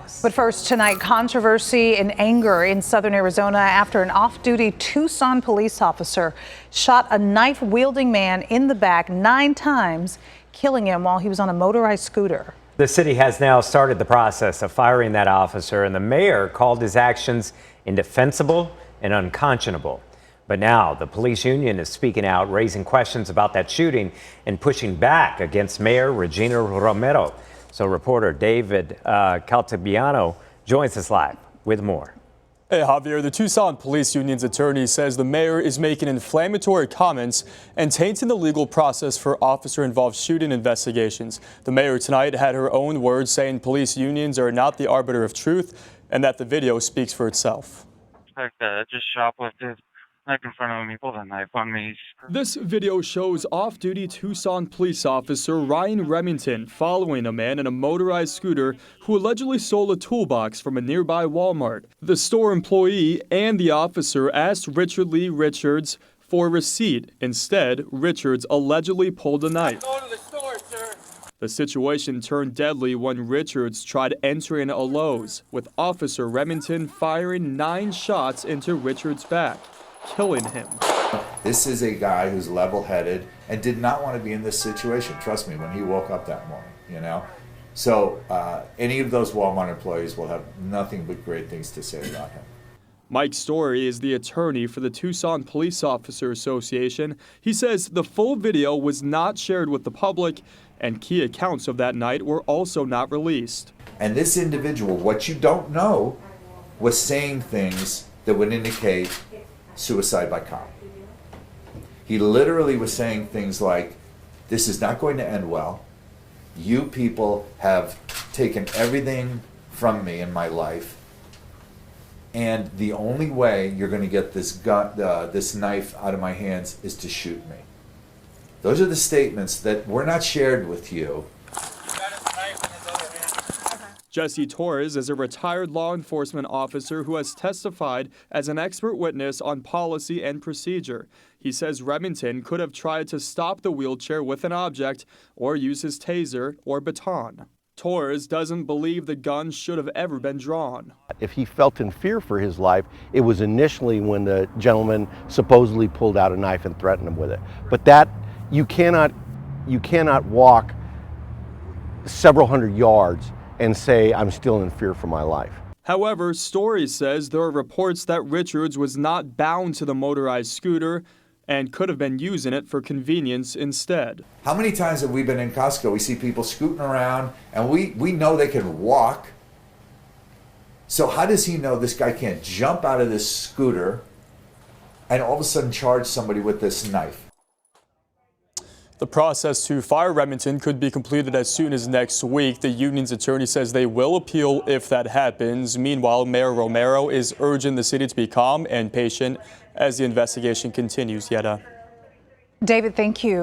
Dallas. But first tonight, controversy and anger in southern Arizona after an off-duty Tucson police officer shot a knife-wielding man in the back 9 times, killing him while he was on a motorized scooter. The city has now started the process of firing that officer, and the mayor called his actions indefensible and unconscionable. But now the police union is speaking out, raising questions about that shooting and pushing back against Mayor Regina Romero. So reporter David Caltabiano joins us live with more. Hey Javier, the Tucson Police Union's attorney says the mayor is making inflammatory comments and tainting the legal process for officer-involved shooting investigations. The mayor tonight had her own words saying police unions are not the arbiter of truth and that the video speaks for itself. Just shoplifted. Knife in front of me, pulled a knife on me. This video shows off-duty Tucson police officer Ryan Remington following a man in a motorized scooter who allegedly stole a toolbox from a nearby Walmart. The store employee and the officer asked Richard Lee Richards for a receipt. Instead, Richards allegedly pulled a knife. Go to the store, sir. The situation turned deadly when Richards tried entering a Lowe's, with Officer Remington firing 9 shots into Richards' back, killing him. This is a guy who's level-headed and did not want to be in this situation, trust me, when he woke up that morning, you know? So any of those Walmart employees will have nothing but great things to say about him. Mike Story is the attorney for the Tucson Police Officer Association. He says the full video was not shared with the public and key accounts of that night were also not released. And this individual, what you don't know, was saying things that would indicate suicide by cop. He literally was saying things like, this is not going to end well. You people have taken everything from me in my life, and the only way you're going to get this gun, this knife out of my hands is to shoot me. Those are the statements that were not shared with you. Jesse Torres is a retired law enforcement officer who has testified as an expert witness on policy and procedure. He says Remington could have tried to stop the wheelchair with an object or use his taser or baton. Torres doesn't believe the gun should have ever been drawn. If he felt in fear for his life, it was initially when the gentleman supposedly pulled out a knife and threatened him with it. But that, you cannot walk several hundred yards and say, I'm still in fear for my life. However, Story says there are reports that Richards was not bound to the motorized scooter and could have been using it for convenience instead. How many times have we been in Costco? We see people scooting around and we know they can walk. So how does he know this guy can't jump out of this scooter and all of a sudden charge somebody with this knife? The process to fire Remington could be completed as soon as next week. The union's attorney says they will appeal if that happens. Meanwhile, Mayor Romero is urging the city to be calm and patient as the investigation continues. Yetta. David, thank you.